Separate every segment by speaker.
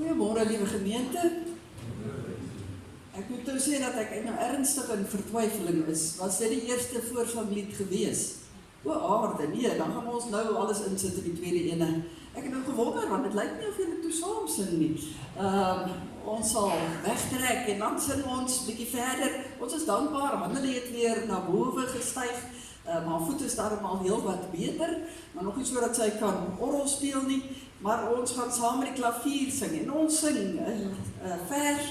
Speaker 1: Goeiemôre, liewe gemeente. Ek moet nou sê dat ek nou ernstig in vertwyfeling is. Was dit die eerste voorsanglied gewees? O aarde, nee, dan gaan ons nou alles insit in die tweede ene. Ek het nou gewonder, want het lyk nie of julle toe saam sing nie. Ons sal wegtrek en dan sing ons bietjie verder. Ons is dankbaar, Handelie het weer na bowe gestyg. Maar voet is daarom al heel wat beter, maar nog nie so dat sy kan orgel speel nie, maar ons gaan saam met die klavier sing, en ons sing vers,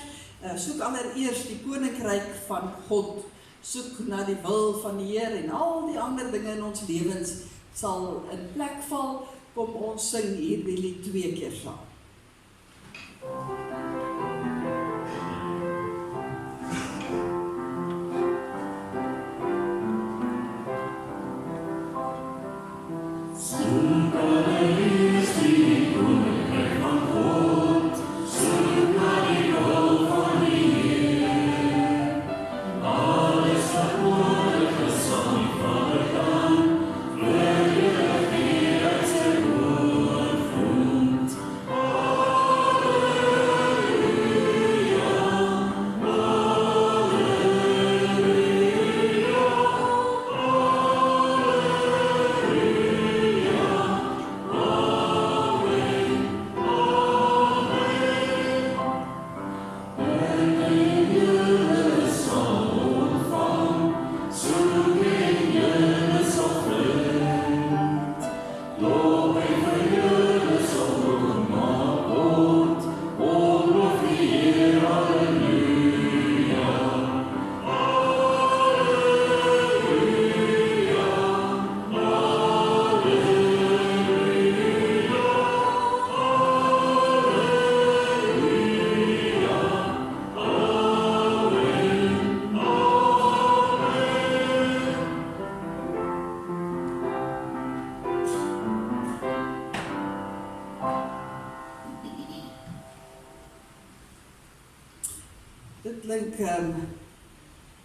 Speaker 1: soek allereers die koninkryk van God, soek na die wil van die Heer, en al die ander dinge in ons lewens sal in plek val. Kom ons sing hierdie lied 2 keer saam.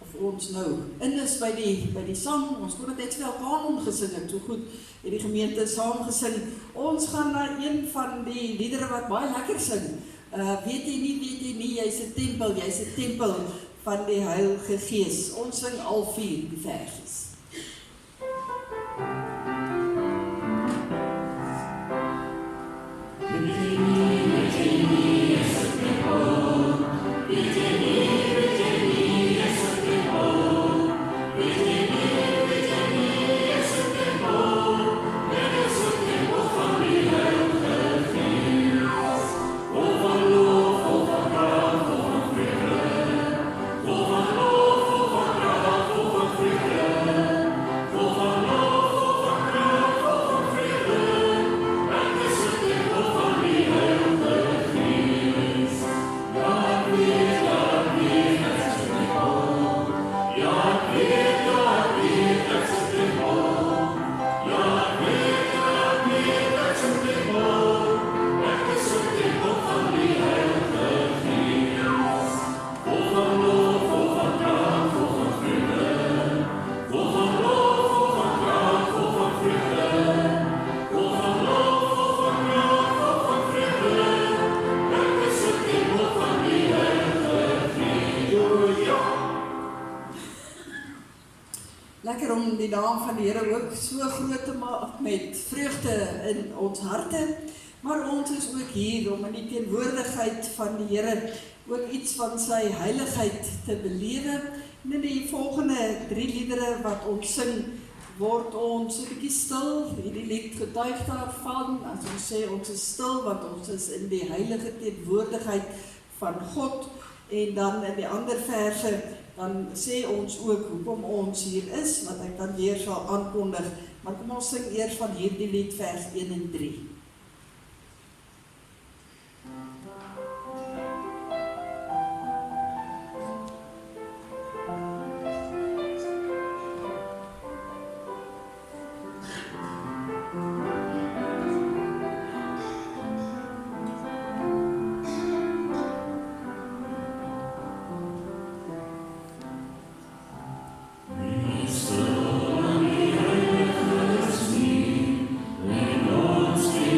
Speaker 1: Of ons nou in is by die sang, ons kon het net wel kanon gesing het, so goed het die gemeente saam gesing. Ons gaan na een van die liedere wat baie lekker sing. Weet jy nie, jy's 'n tempel van die Heilige Gees. Ons sing al 4 die versies. Lekker om die naam van die Here ook so groot te maak met vreugde in ons harte, maar ons is ook hier om in die teenwoordigheid van die Here ook iets van sy heiligheid te belewe. En in die volgende 3 liedere wat ons sing, word ons 'n bietjie stil. Hierdie lied getuig daarvan, as ons sê ons is stil, want ons is in die heilige teenwoordigheid van God, en dan in die ander verse dan sê ons ook hoekom ons hier is, wat ek dan weer sal aankondig. Maar kom ons sing eers van hierdie lied vers 1 en 3.
Speaker 2: Street.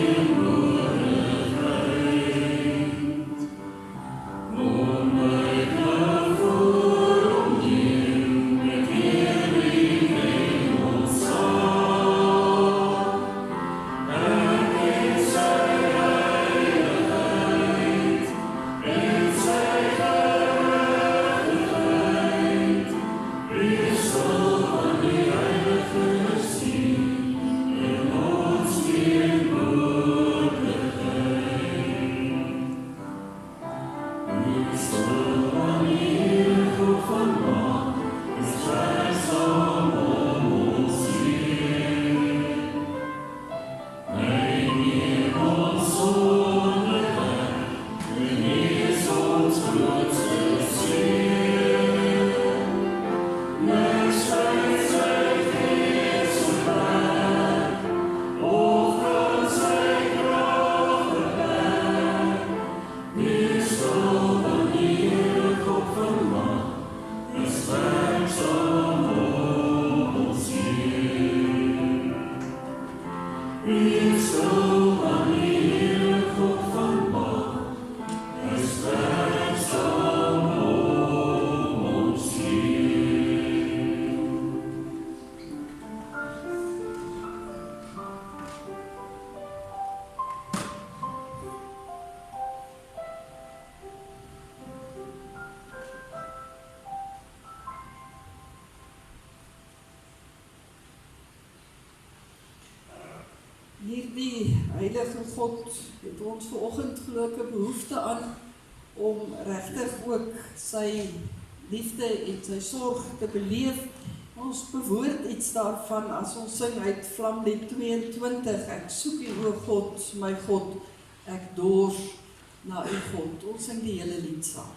Speaker 1: hierdie heilige God het ons vanoggend glo ek 'n behoefte aan om regtig ook sy liefde en sy sorg te beleef. Ons bewoord iets daarvan as ons sing uit Vlamlied 22, ek soek U, o God, my God, ek dors na U God. Ons sing die hele lied saam.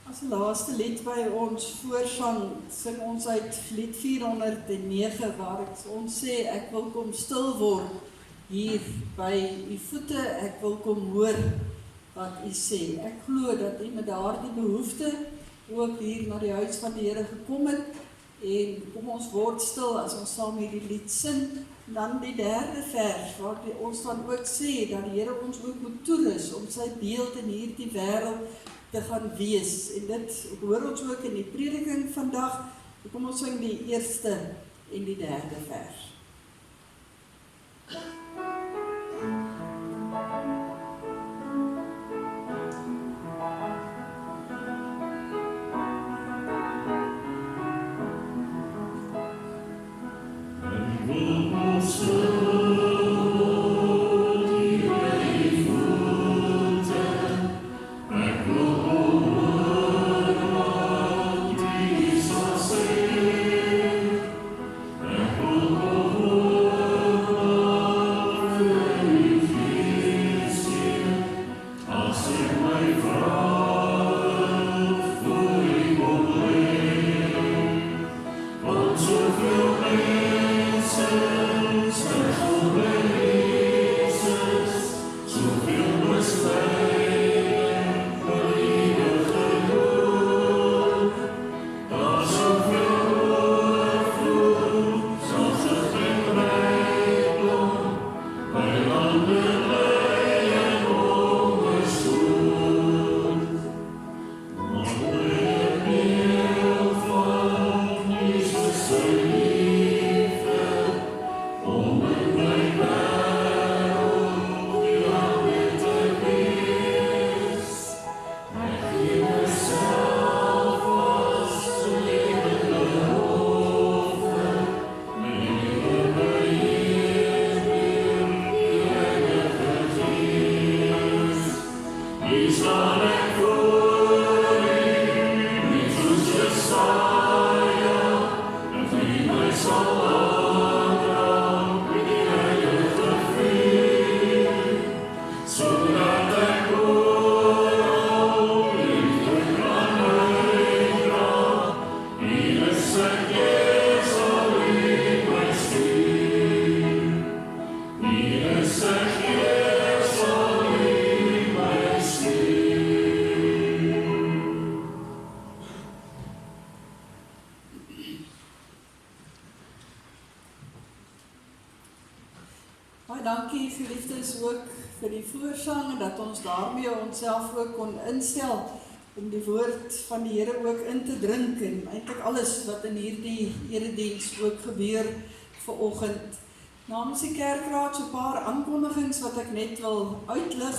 Speaker 1: As die laaste lied by ons voorsang, sing ons uit lied 409, waar ons sê, ek wil kom stil word hier by U voete, ek wil kom hoor wat U sê. Ek glo dat U met daardie behoefte ook hier na die huis van die Here gekom het, en kom ons word stil as ons saam hierdie lied sing. Dan die derde vers, waar ons dan ook sê, dat die Here ons ook moet toerus om sy beeld in hierdie wêreld te gaan wees. En dit hoor ons ook in die prediking vandag. Kom ons sing die eerste en die derde vers.
Speaker 2: Oh
Speaker 1: Baie dankie geliefdes ook vir die voorsang en dat ons daarmee onsself ook kon instel om die woord van die Here ook in te drink en eintlik alles wat in hierdie erediens ook gebeur vanoggend. Namens die kerkraad so 'n paar aankondigings wat ek net wil uitlig.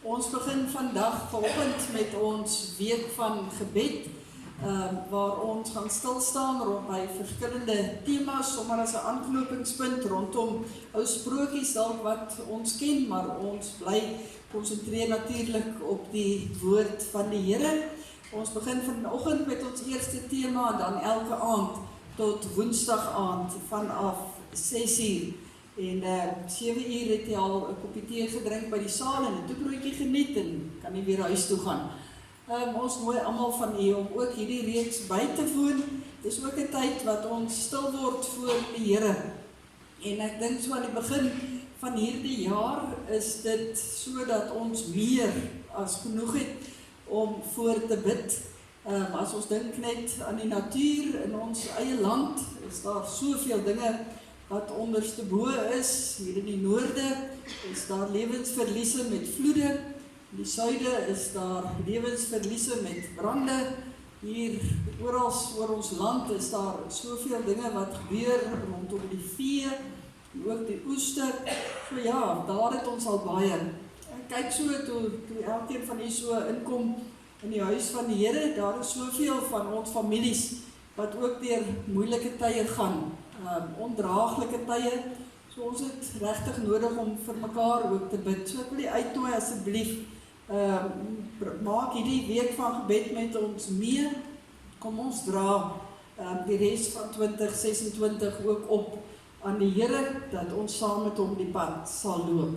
Speaker 1: Ons begin vandag vanoggend met ons week van gebed, waar ons gaan stilstaan rond by verskillende temas, sommer as 'n aanknopingspunt rondom ou sprokies dalk wat ons ken, maar ons bly konsentreer natuurlik op die woord van die Here. Ons begin vanoggend met ons eerste tema en dan elke aand tot woensdag aand vanaf 6:00. En 7:00 het jy al 'n koppie tee gedrink by die saal en 'n toebroodjie geniet en kan nie weer huis toe gaan. Ons nooi almal van u om ook hierdie reeks by te woon. Dis ook 'n tyd wat ons stil word voor die Here. En ek dink so aan die begin van hierdie jaar is dit sodat ons meer as genoeg het om voor te bid. As ons dink net aan die natuur in ons eie land, is daar soveel dinge wat onderste bo is. Hier in die noorde is daar lewensverliese met vloede. In die suide is daar lewensverliese met brande. Hier oral oor ons land is daar soveel dinge wat gebeur rondom die vee en ook die oeste. So ja, daar het ons al baie. En kyk so toe elkeen van u so inkom in die huis van die Here, daar is soveel van ons families wat ook deur moeilike tye gaan, ondraaglike tye. So ons het regtig nodig om vir mekaar ook te bid. So ek wil u uitnooi asseblief, maak hierdie week van gebed met ons mee. Kom ons dra die res van 2026 ook op aan die Here, dat ons saam met hom die pad sal loop.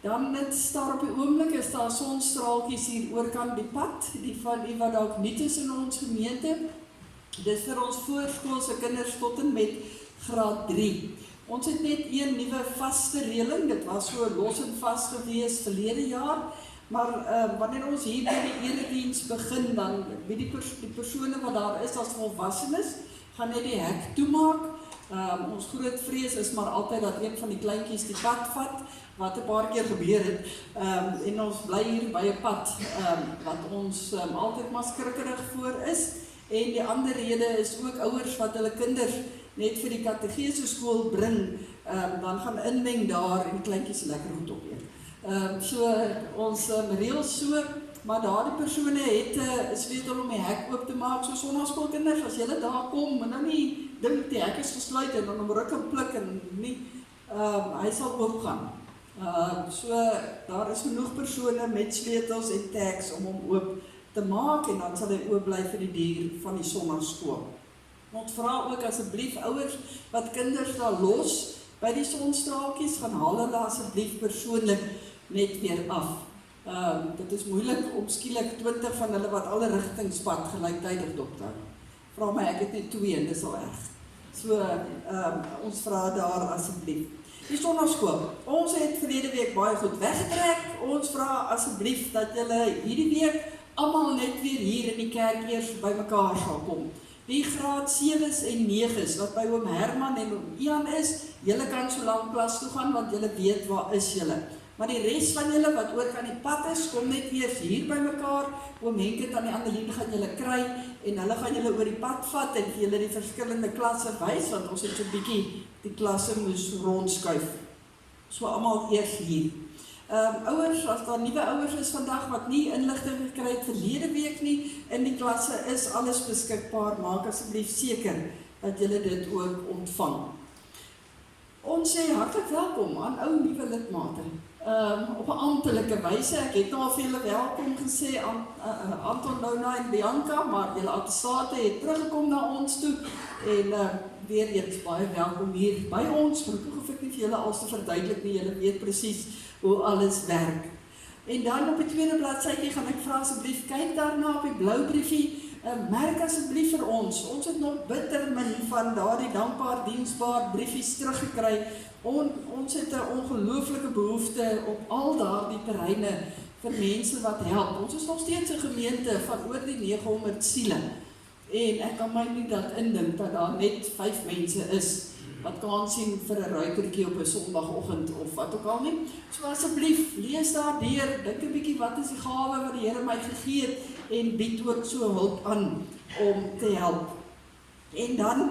Speaker 1: Dan net daar op die oomblik is daar sonstraaltjies hier oorkant die pad, die van die wat dalk nie is in ons gemeente. Dis vir ons voorskoolse kinders tot en met graad 3. Ons het net een nuwe vaste reëling, dit was so los en vas gewees verlede jaar, maar wanneer ons hier by die erediens begin, dan weet die persone wat daar is as volwassenes, gaan net die hek toemaak. Ons groot vrees is maar altyd dat een van die kleintjies die pad vat, wat 'n paar keer gebeur het, en ons bly hier by 'n pad, wat ons altyd maar skrikkerig voor is. En die ander rede is ook ouers wat hulle kinders net vir die kategese skool bring, dan gaan inmeng daar en die kleintjies lekker goed opeet. So ons reël so, maar daardie persone het 'n sleutel om die hek oop te maak, so sonnaskoolkinders, as julle daar kom, en nou nie dink die hek is gesluit en dan om ruk en pluk en nie, hy sal oopgaan. So daar is genoeg persone met sleutels en tags om hom oop te maak en dan sal hy oop bly vir die duur van die sonnaskool. Ons vra ook asseblief ouers wat kinders daar los by die sonstraaltjies, gaan haal hulle asseblief persoonlik net weer af. Dit is moeilik om skielik 20 van hulle wat alle rigtingspad gelyktydig dop te hou. Vra my, ek het net 2 en dis al erg. So ons vra daar asseblief. Die sonnaskool. Ons het verlede week baie goed weggetrek. Ons vra asseblief dat julle hierdie week almal net weer hier in die kerk eers by mekaar sal kom. Die graad 7's en 9's wat by oom Herman en oom Ian is, julle kan so lank klas toe gaan want julle weet waar is julle. Maar die res van julle wat ook aan die pad is, kom net eers hier by mekaar. Oom Henk het aan die ander lyn gaan julle kry en hulle gaan julle oor die pad vat en vir julle die verskillende klasse wys, want ons het so 'n bietjie die klasse moes rondskuif. So almal eers hier. Ouers, as daar nuwe ouers is vandag wat nie inligting gekry het verlede week nie, in die klasse is alles beskikbaar, maak asseblief seker dat julle dit ook ontvang. Ons sê hartlik welkom aan ou nuwe lidmate. Op 'n amptelike wyse, ek het nou al vir julle welkom gesê aan Anton, Lona en Bianca, maar julle attestate het teruggekom na ons toe en weer eens baie welkom hier by ons. Gelukkig hoef ek nie vir julle alles te verduidelik nie, julle weet presies hoe alles werk. En dan op die tweede bladsytjie gaan ek vra asseblief kyk daarna op die blou briefie, merk asseblief vir ons. Ons het nog bitter min van daardie dankbaar diensbaar briefies teruggekry. Ons het 'n ongelooflike behoefte op al daardie terreine vir mense wat help. Ons is nog steeds 'n gemeente van oor die 900 siele. En ek kan my nie dat indink dat daar net 5 mense is wat kan sien vir 'n ruikertjie op 'n Sondagoggend of wat ook al nie. So asseblief, lees daardeur, dink 'n bietjie wat is die gawe wat die Here my gegee het en bied ook so hulp aan om te help. En dan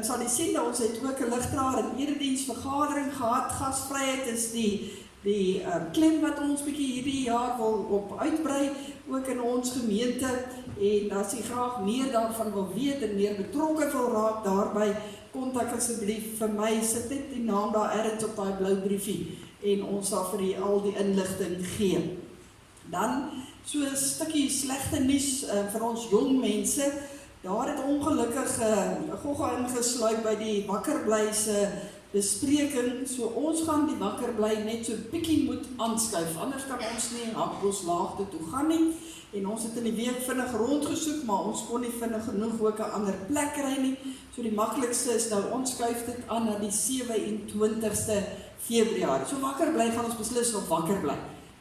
Speaker 1: sal jy sien dat ons het ook 'n ligdraer en erediensvergadering gehad. Gasvryheid is die klem wat ons bietjie hierdie jaar wil op uitbrei, ook in ons gemeente, en as jy graag meer daarvan wil weet en meer betrokke wil raak daarby, kontak asseblief vir my, sit net die naam daar ergens op daai blou briefie en ons sal vir julle al die inligting gee. Dan so 'n stukkie slegte nuus vir ons jong mense. Daar het ongelukkig gogga ingesluit by die Wakkerbly se bespreking, so ons gaan die Wakkerbly net so bietjie moet aanskuif, anders kan ons nie Hakboslaagte toe gaan nie, en ons het in die week vinnig rondgesoek, maar ons kon nie vinnig genoeg ook 'n ander plek kry nie, so die maklikste is nou, ons skuif dit aan na die 27ste Februarie, so Wakkerbly gaan ons beslis op Wakkerbly,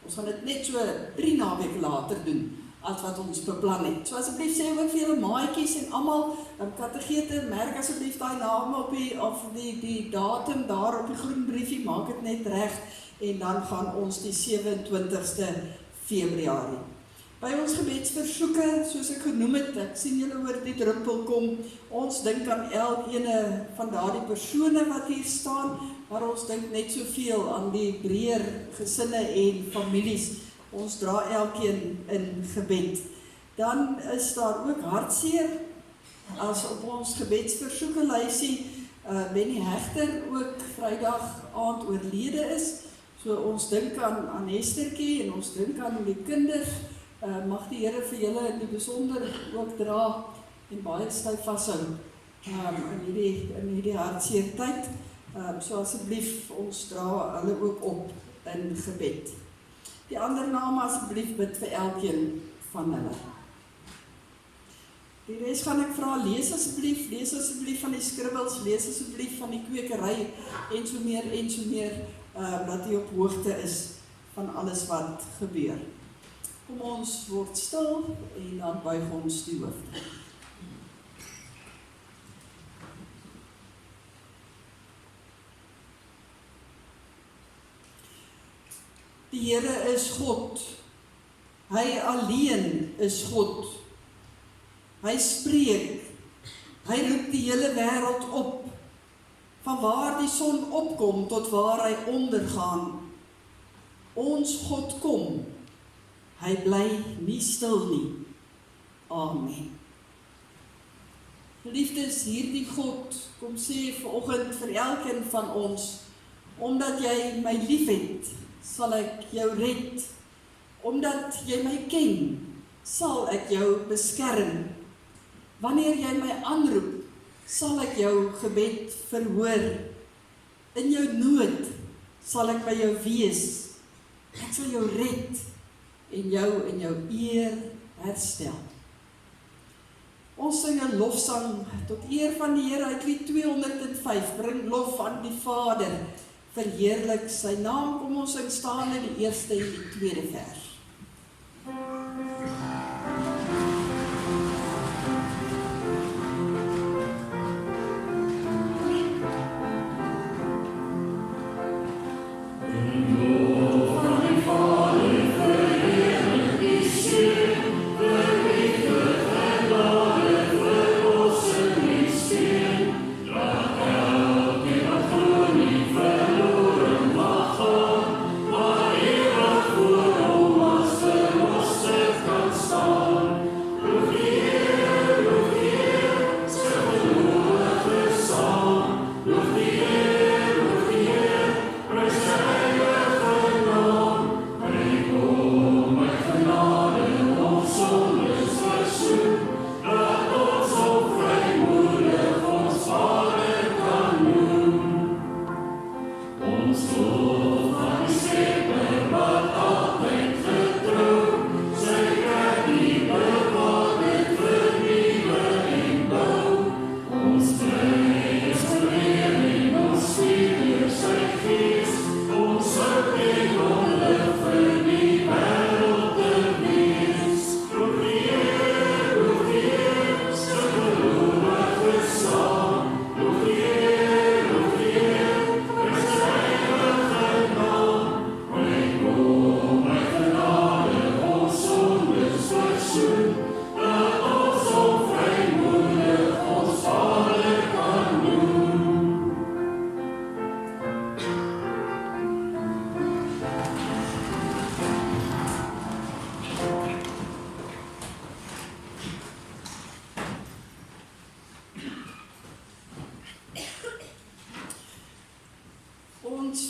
Speaker 1: ons gaan dit net so 3 naweke later doen, as wat ons beplan het. So asseblief sê ook vir julle maatjies en almal, kategete, merk asseblief daai name op die datum daar op die groen briefie, maak dit net reg, en dan gaan ons die 27ste Februarie. By ons gebedsversoeke, soos ek genoem het, ek sien julle oor die druppel kom, ons dink aan elkene van daardie persone wat hier staan, maar ons dink net soveel aan die breër gesinne en families. Ons dra elkeen in gebed. Dan is daar ook hartseer, as op ons gebedsversoeke lysie Benny Hegter ook Vrydag aand oorlede is. So ons dink aan Hestertjie en ons dink aan die kinders. Mag die Here vir julle in die besonder ook dra en baie styf vashou in hierdie hartseer tyd. So asseblief, ons dra hulle ook op in gebed. Die ander name asseblief bid vir elkeen van hulle. Die res gaan ek vra, lees asseblief van die skribbels, lees asseblief van die kwekery en so meer, dat jy op hoogte is van alles wat gebeur. Kom ons word stil en dan buig ons die hoofde. Die Here is God, hy alleen is God, hy spreek, hy roep die hele wêreld op, van waar die son opkom tot waar hy ondergaan. Ons God kom, hy bly nie stil nie. Amen. Geliefdes, hierdie God kom sê vanoggend vir elkeen van ons, omdat jy my liefhet, sal ek jou red. Omdat jy my ken, sal ek jou beskerm. Wanneer jy my aanroep, sal ek jou gebed verhoor. In jou nood sal ek by jou wees. Ek sal jou red en jou in jou eer herstel. Ons sing 'n lofsang tot eer van die Here uit Lied 205. Bring lof aan die Vader, verheerlik sy naam. Kom ons sing staan in die eerste en die tweede vers.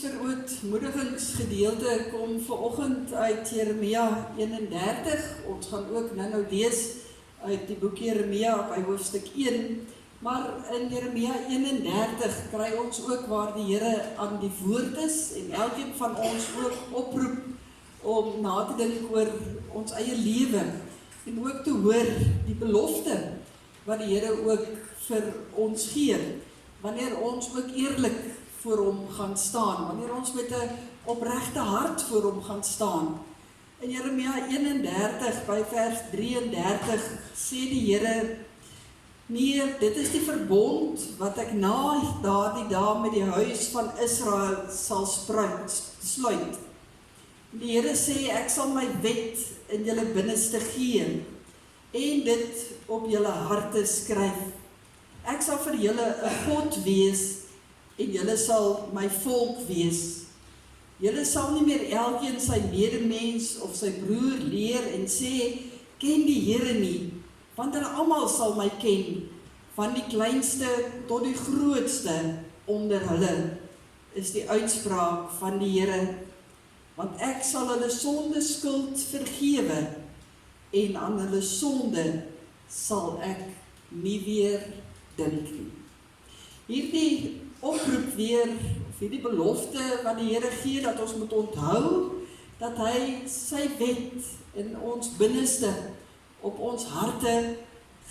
Speaker 1: vermoedigingsgedeelte kom vanoggend uit Jeremia 31. Ons gaan ook nou lees uit die boek Jeremia by hoofstuk 1. Maar in Jeremia 31 kry ons ook waar die Here aan die woord is en elkeen van ons ook oproep om na te dink oor ons eie lewe en ook te hoor die belofte wat die Here ook vir ons gee, wanneer ons ook eerlik voor hom gaan staan, wanneer ons met 'n opregte hart voor hom gaan staan. In Jeremia 31 by vers 33 sê die Here: "Nee, dit is die verbond wat ek na daardie dae met die huis van Israel sal sluit. Die Here sê, ek sal my wet in julle binneste gee en dit op julle harte skryf. Ek sal vir julle 'n God wees en julle sal my volk wees. Julle sal nie meer elkeen sy medemens of sy broer leer en sê, ken die Here nie, want hulle almal sal my ken, van die kleinste tot die grootste onder hulle, is die uitspraak van die Here. Want ek sal hulle sonde skuld vergewe, en aan hulle sonde sal ek nie weer dink nie." Hierdie oproep weer, of hierdie belofte wat die Here gee, dat ons moet onthou, dat hy sy wet in ons binneste, op ons harte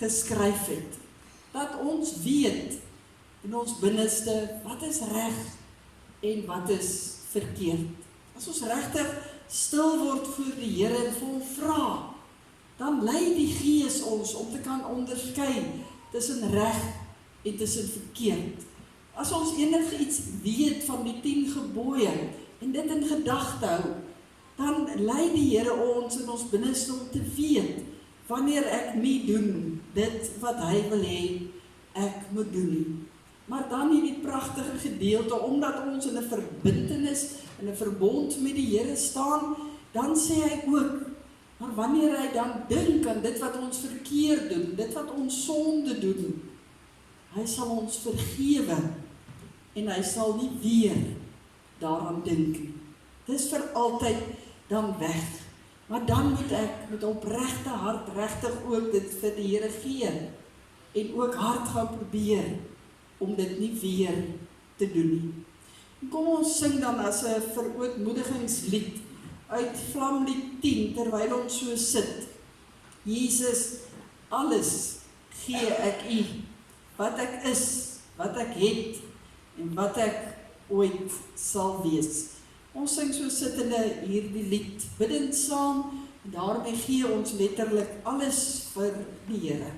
Speaker 1: geskryf het. Dat ons weet in ons binneste wat is reg en wat is verkeerd. As ons regtig stil word voor die Here en vir hom vra, dan lei die Gees ons om te kan onderskei tussen reg en tussen verkeerd. As ons enigiets weet van die 10 gebooie en dit in gedagte hou, dan lei die Here ons in ons binneste om te weet wanneer ek nie doen dit wat hy wil hê ek moet doen nie. Maar dan hierdie pragtige gedeelte, omdat ons in 'n verbintenis, in 'n verbond met die Here staan, dan sê hy ook, maar wanneer hy dan dink aan dit wat ons verkeerd doen, dit wat ons sonde doen, hy sal ons vergewe en hy sal nie weer daaraan dink nie. Dis vir altyd dan weg. Maar dan moet ek met opregte hart regtig ook dit vir die Here gee en ook hard gaan probeer om dit nie weer te doen nie. Kom ons sing dan as 'n verootmoedigingslied uit Vlamlied 10 terwyl ons so sit. Jesus, alles gee ek U, wat ek is, wat ek het en wat ek ooit sal wees. Ons sing so sittende hierdie lied, bidend saam, en daarmee gee ons letterlik alles vir die Here.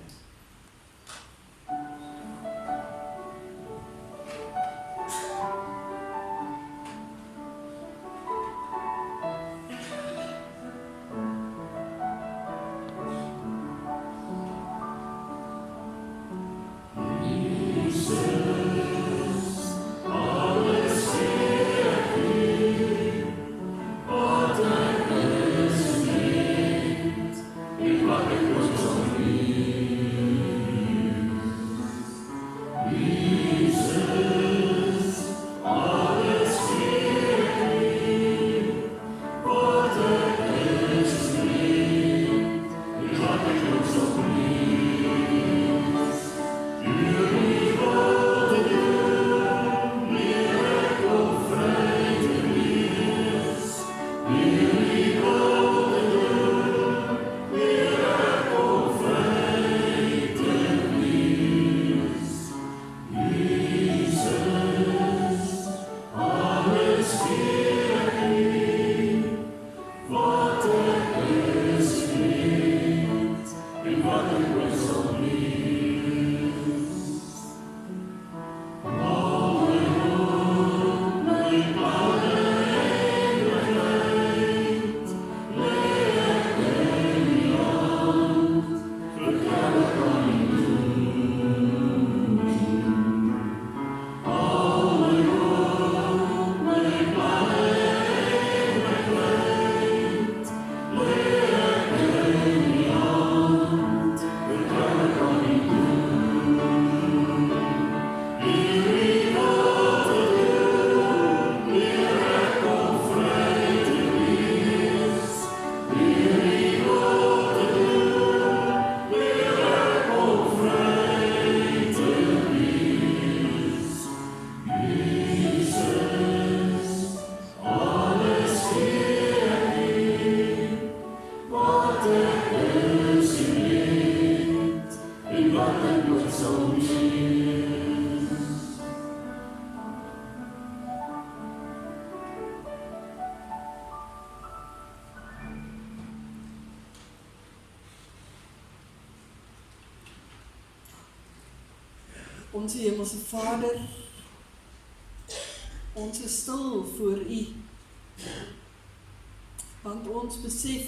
Speaker 1: Onze Hemelse Vader, ons is stil voor U, want ons besef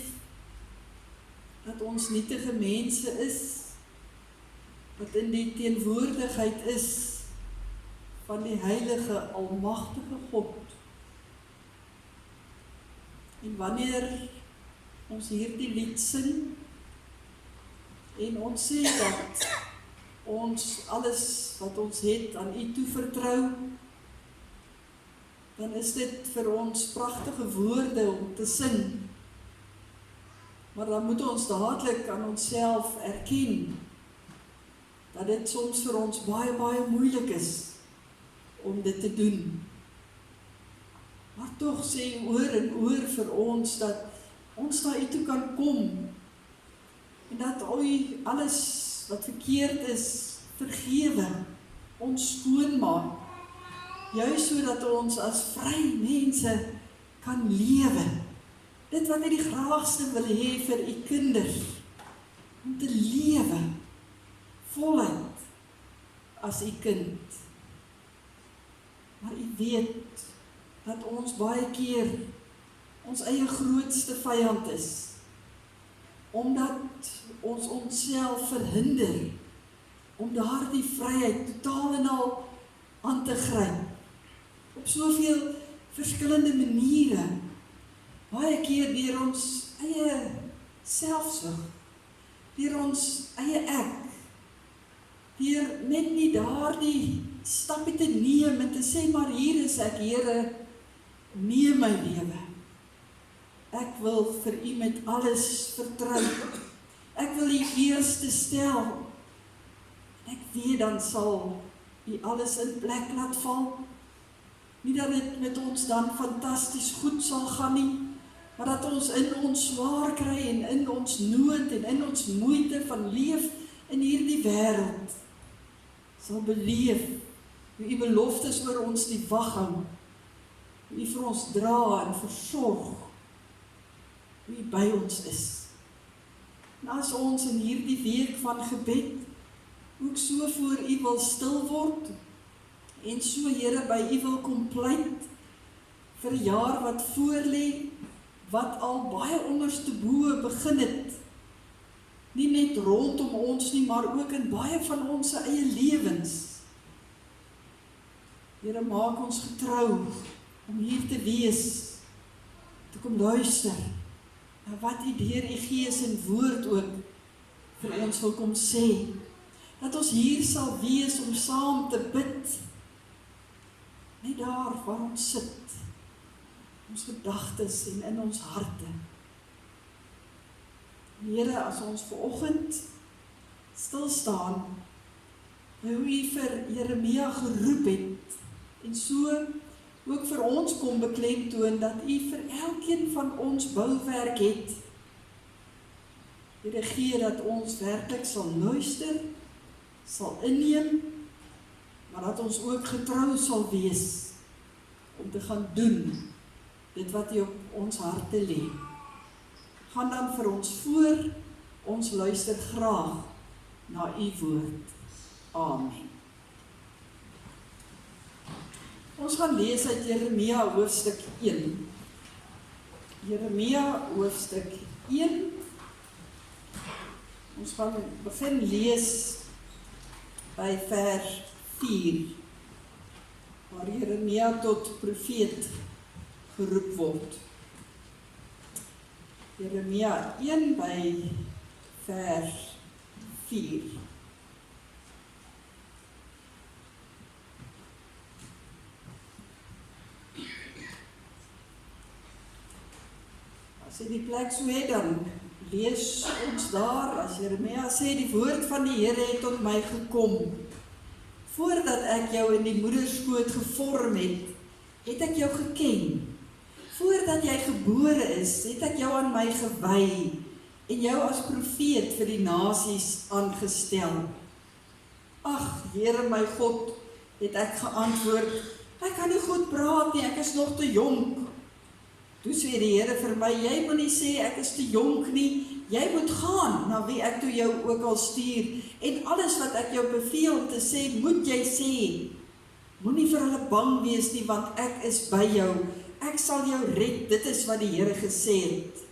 Speaker 1: dat ons nietige mense is, wat in die teenwoordigheid is van die heilige, almagtige God. En wanneer ons hierdie lied sing, en ons sê dat ons alles wat ons het aan U toevertrou, dan is dit vir ons pragtige woorde om te sing. Maar dan moet ons dadelik aan onsself erken, dat dit soms vir ons baie, baie moeilik is om dit te doen. Maar tog sê oor en oor vir ons, dat ons na U toe kan kom, en dat U alles wat verkeerd is, vergewe, ons skoonmaak, juist sodat ons as vry mense kan lewe. Dit wat U die graagste wil hê vir U kinders, om te lewe, voluit, as U kind. Maar U weet, dat ons baie keer ons eie grootste vyand is, omdat ons onsself verhinder, om daardie vryheid totaal en al aan te gryp, op soveel verskillende maniere, baie keer deur ons eie selfsug, deur ons eie ek, deur net nie daardie stappie te neem en te sê, maar hier is ek, Here, neem my lewe. Ek wil vir U met alles vertrou. Ek wil U eerste stel. Ek weet dan sal U alles in plek laat val. Nie dat dit met ons dan fantasties goed sal gaan nie, maar dat ons in ons swaar kry en in ons nood en in ons moeite van leef in hierdie wêreld sal beleef hoe U beloftes oor ons die wag hou, hoe U vir ons dra en versorg, hoe U by ons is. En as ons in hierdie week van gebed ook so voor U wil stil word, en so, Here, by U wil kom pleit vir 'n jaar wat voorlê, wat al baie onderste bo begin het, nie net rondom ons nie, maar ook in baie van ons eie lewens. Here, maak ons getrou om hier te wees, te kom luister, na wat U deur U Gees en woord ook vir ons wil kom sê, dat ons hier sal wees om saam te bid, net daar waar ons sit, ons gedagtes en in ons harte. Here, as ons vanoggend stil staan, by hoe U vir Jeremia geroep het, en so ook vir ons kom beklemtoon, dat U vir elkeen van ons bouwerk het. Here, gee dat ons werklik sal luister, sal inneem, maar dat ons ook getrou sal wees, om te gaan doen, dit wat U op ons harte lê. Gaan dan vir ons voor, ons luister graag na U woord. Amen. Ons gaan lees uit Jeremia hoofstuk 1. Jeremia hoofstuk 1. Ons gaan begin lees by vers 4, waar Jeremia tot profeet geroep word. Jeremia 1 by vers 4. As jy die plek so het, dan lees ons daar, as Jeremia sê, die woord van die Here het tot my gekom. Voordat ek jou in die moederskoot gevorm het, het ek jou geken. Voordat jy gebore is, het ek jou aan my gewy en jou as profeet vir die nasies aangestel. Ag, Here my God, het ek geantwoord, ek kan nie goed praat nie, ek is nog te jonk. Toe sê die Here vir my, jy moet nie sê ek is te jonk nie, jy moet gaan na wie ek toe jou ook al stuur, en alles wat ek jou beveel om te sê, moet jy sê. Moenie vir hulle bang wees nie, want ek is by jou. Ek sal jou red, dit is wat die Here gesê het.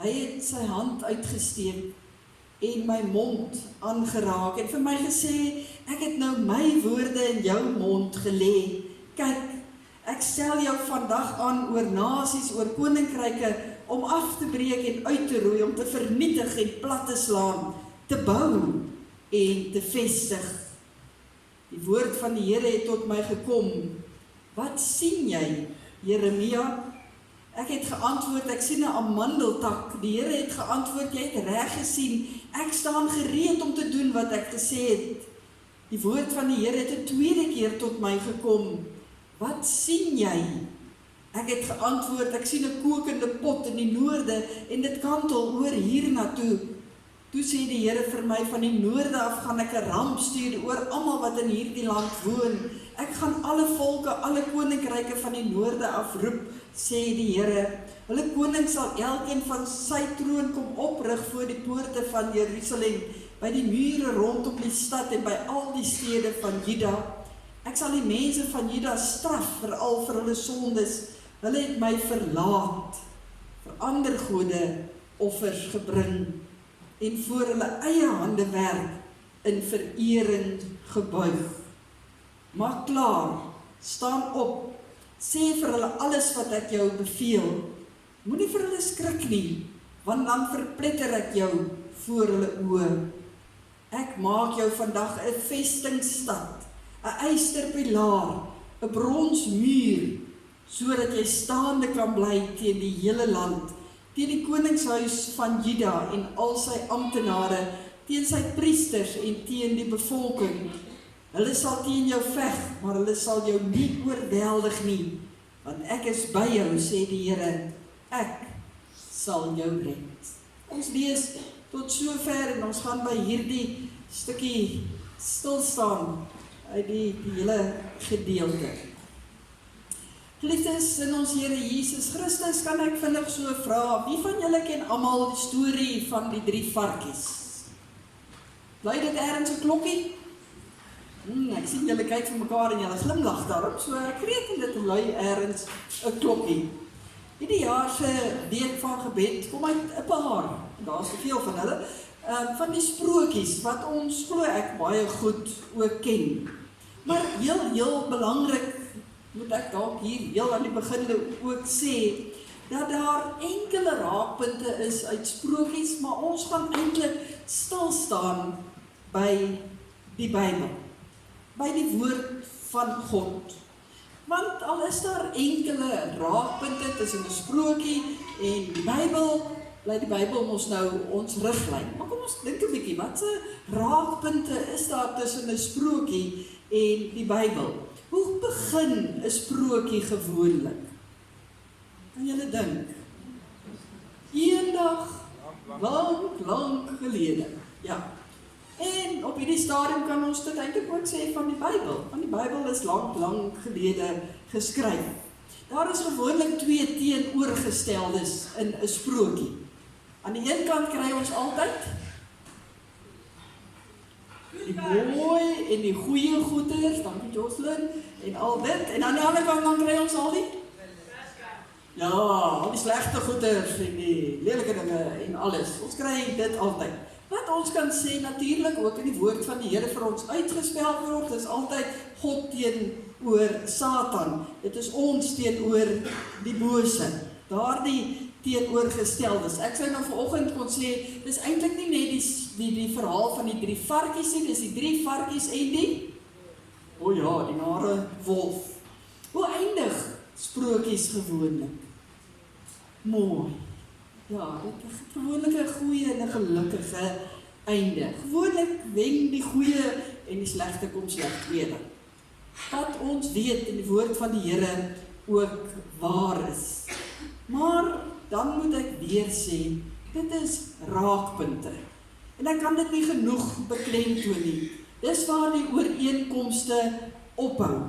Speaker 1: Hy het sy hand uitgesteek en my mond aangeraak en vir my gesê, ek het nou my woorde in jou mond gelê. Kyk, ek stel jou vandag aan oor nasies, oor koninkryke, om af te breek en uit te roei, om te vernietig en plat te slaan, te bou en te vestig. Die woord van die Here het tot my gekom. Wat sien jy, Jeremia? Ek het geantwoord, ek sien 'n amandeltak. Die Here het geantwoord, jy het reg gesien. Ek staan gereed om te doen wat ek gesê het. Die woord van die Here het 'n tweede keer tot my gekom. Wat sien jy? Ek het geantwoord, ek sien 'n kokende pot in die noorde en dit kantel oor hiernatoe. Toe sê die Here vir my, van die noorde af gaan ek 'n ramp stuur oor almal wat in hierdie land woon. Ek gaan alle volke, alle koninkryke van die noorde afroep, sê die Here. Hulle koning sal elkeen van sy troon kom oprig voor die poorte van Jerusalem, by die mure rondom die stad en by al die stede van Juda. Ek sal die mense van Juda straf, veral vir hulle sondes. Hulle het my verlaat, vir ander gode offers gebring, en voor hulle eie hande werk in verering gebuig. Maak klaar, staan op, sê vir hulle alles wat ek jou beveel. Moenie vir hulle skrik nie, want dan verpletter ek jou voor hulle oë. Ek maak jou vandag 'n vestingstad, 'n ysterpilaar, 'n bronsmuur, sodat jy staande kan bly teen die hele land, teen die koningshuis van Juda en al sy amptenare, teen sy priesters en teen die bevolking. Hulle sal teen jou veg, maar hulle sal jou nie oorweldig nie, want ek is by jou, sê die Here, ek sal jou red. Ons lees tot sover en ons gaan by hierdie stukkie stilstaan uit die hele gedeelte. Geliefdes in ons Here Jesus Christus, kan ek vinnig so vra, wie van julle ken almal die storie van die 3 varkies? Lui dit ergens 'n klokkie? Ek sien julle kyk vir mekaar en julle glimlag daarop, so ek reken dit lui ergens 'n klokkie. Hierdie jaar se week van gebed kom uit 'n paar, daar's te veel van hulle, van die sprokies wat ons glo ek baie goed ook ken. Maar heel belangrik moet ek dalk hier heel aan die begin ook sê, dat daar enkele raakpunte is uit sprokies, maar ons gaan eintlik stil staan by die Bybel, by die woord van God. Want al is daar enkele raakpunte tussen 'n sprokie en die Bybel, bly die Bybel ons nou ons riglyn. Maar kom ons dink 'n bietjie, watse raakpunte is daar tussen 'n sprokie en die Bybel? Hoe begin 'n sprokie gewoonlik? Kan julle dink? Eendag, lank gelede. Ja. En op hierdie stadium kan ons dit eintlik ook sê van die Bybel. Want die Bybel is lank gelede geskryf. Daar is gewoonlik 2 teenoorgesteldes in 'n sprokie. Aan die een kant kry ons altyd die mooi en die goeie goeders, dankie Jocelyn, en al dit, en aan die ander kant dan kry ons al die ja, al die slegte goeders en die lelike dinge en alles. Ons kry dit altyd. Wat ons kan sê natuurlik ook in die woord van die Here vir ons uitgespel word, is altyd God teenoor Satan. Dit is ons teenoor die bose. Daardie teenoorgesteldes. Ek sou nou vanoggend kon sê, dis eintlik nie net die verhaal van die 3 varkies nie, dis die 3 varkies en die die nare wolf. Hoe eindig sprokies gewoonlik? Mooi. Ja, dit is gewoonlik 'n goeie en 'n gelukkige einde. Gewoonlik wen die goeie en die slegte kom sleg tweede. Wat ons weet in die woord van die Here ook waar is. Maar dan moet ek weer sê, dit is raakpunte. En ek kan dit nie genoeg beklemtoon nie. Dis waar die ooreenkomste ophou.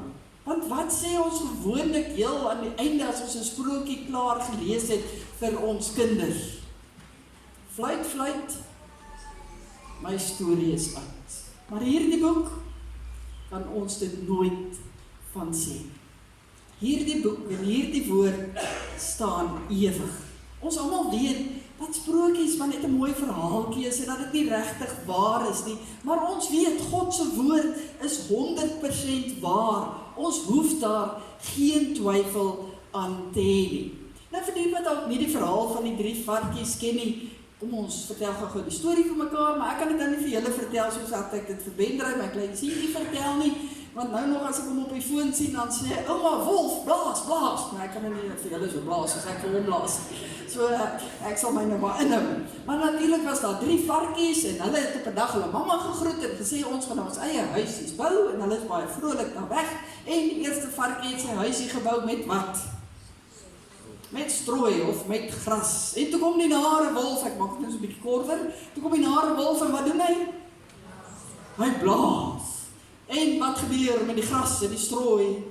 Speaker 1: Want wat sê ons gewoonlik heel aan die einde as ons 'n sprokie klaar gelees het vir ons kinders? Fluit, fluit, my storie is uit. Maar hierdie boek kan ons dit nooit van sê. Hierdie boek en hierdie woord staan ewig. Ons almal weet dat sprokies maar net 'n mooi verhaaltjie is en dat dit nie regtig waar is nie, maar ons weet God se woord is 100% waar. Ons hoef daar geen twyfel aan te hê nie. Nou vir die wat dalk nie die verhaal van die 3 varkies ken nie, kom ons vertel gou die storie vir mekaar, maar ek kan dit nou nie vir julle vertel soos dat ek dit vir Bendry, my klein seuntjie vertel nie, want nou nog as ek hom op die foon sien, dan sê hy, ouma, wolf, blaas, blaas. Maar ek kan nie vir julle so blaas as ek vir hom blaas. So ek sal my nou maar inhou. Maar natuurlik was daar 3 varkies en hulle het op 'n dag hulle mamma gegroet en gesê ons gaan ons eie huisies bou en hulle is baie vrolik daar weg. En die eerste varkie het sy huisie gebou met wat? Met strooi of met gras. En toe kom die nare wolf, ek maak dit nou so 'n bietjie korter, toe kom die nare wolf en wat doen hy? Hy blaas. En wat gebeur met die gras en die strooi?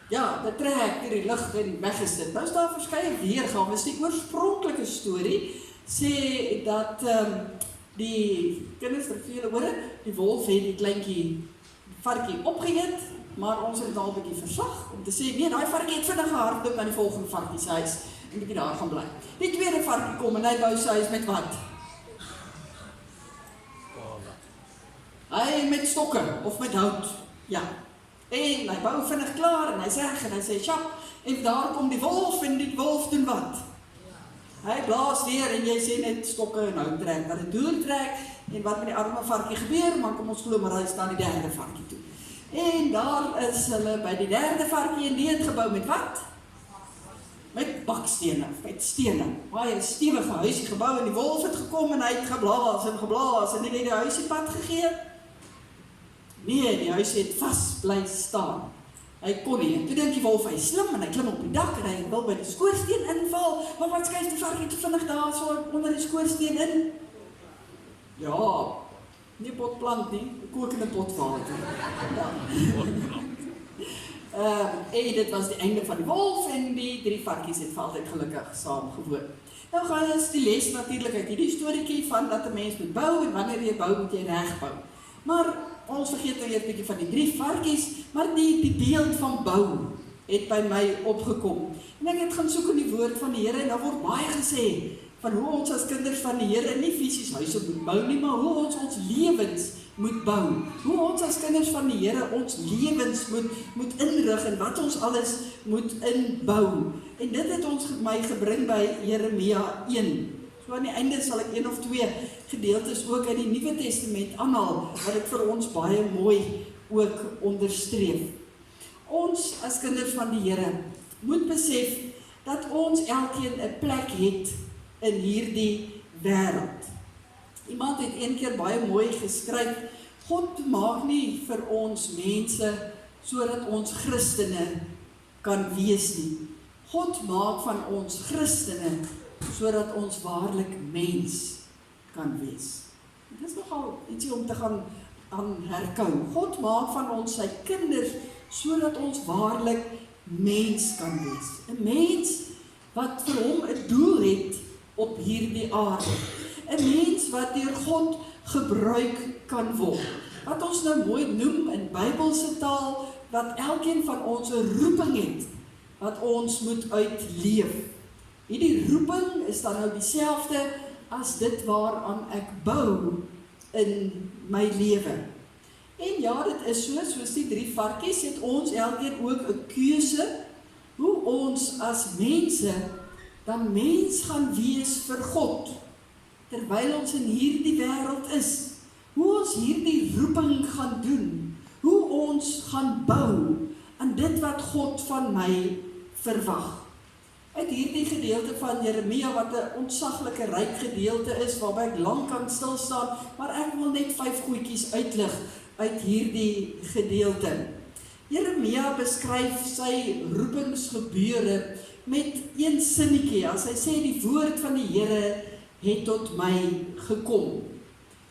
Speaker 1: Ja, dit trek deur die lug en weg is dit. Nou is daar verskeie weergawe. Die oorspronklike storie sê dat die kinders verveel hoor, die wolf het die kleintjie varkie opgeëet, maar ons het al 'n bietjie versag om te sê nee, daai varkie het vinnig gehardloop na die volgende varkie se huis en bietjie daar gaan bly. Die tweede varkie kom en hy bou sy huis met wat? Hy met stokke of met hout. Ja. En hy bou vinnig klaar en hy sê sjap, en daar kom die wolf en die wolf doen wat? Hy blaas weer en jy sê net stokke en hout trek, dat het doortrek en wat met die arme varkie gebeur, maar kom ons glo maar hy staan die derde varkie toe. En daar is hulle by die derde varkie en die het gebou met wat? Met bakstene, met stene. Baie stewige huisie gebou en die wolf het gekom en hy het geblaas en het die huisie pad gegee. Nee, die huis het vas bly staan. Hy kon nie. En toe dink die wolf, hy is slim en hy klim op die dak en hy wil by die skoorsteen inval. Maar wat skuif die varkie te vinnig daar so onder die skoorsteen in? Ja, nie potplant nie, 'n kokende pot water. Ja. En dit was die einde van die wolf en die 3 varkies het vir altyd gelukkig saam gewoon. Nou gaan ons die les natuurlik uit hierdie storieetjie van dat 'n mens moet bou en wanneer jy bou moet jy reg bou. Maar ons vergeet nou eers 'n bietjie van die 3 varkies, maar die beeld van bou het by my opgekom. En ek het gaan soek in die woord van die Here en daar word baie gesê van hoe ons as kinders van die Here nie fisies huise moet bou nie, maar hoe ons lewens moet bou. Hoe ons as kinders van die Here ons lewens moet inrig en wat ons alles moet inbou. En dit het ons my gebring by Jeremia 1. So aan die einde sal ek 1 of 2 gedeeltes ook uit die Nuwe Testament aanhaal, wat dit vir ons baie mooi ook onderstreep. Ons as kinders van die Here moet besef dat ons elkeen 'n plek het in hierdie wêreld. Iemand het een keer baie mooi geskryf, God maak nie vir ons mense sodat ons Christene kan wees nie. God maak van ons Christene sodat ons waarlik mens kan wees. Dit is nogal ietsie om te gaan aan herkou. God maak van ons sy kinders sodat ons waarlik mens kan wees. 'n Mens wat vir hom 'n doel het op hierdie aarde. 'n Mens wat deur God gebruik kan word. Wat ons nou mooi noem in Bybelse taal, wat elkeen van ons 'n roeping het, wat ons moet uitleef. Hierdie roeping is dan nou dieselfde as dit waaraan ek bou in my lewe. En ja, dit is soos die 3 varkies, het ons elkeen ook 'n keuse, hoe ons as mense dan mens gaan wees vir God, terwyl ons in hierdie wêreld is. Hoe ons hierdie roeping gaan doen, hoe ons gaan bou aan dit wat God van my verwag. Uit hierdie gedeelte van Jeremia, wat 'n ontsaglike ryk gedeelte is, waarby ek lank kan stil staan, maar ek wil net 5 goedjies uitlig uit hierdie gedeelte. Jeremia beskryf sy roepingsgebeure met een sinnetjie, as hy sê die woord van die Here het tot my gekom.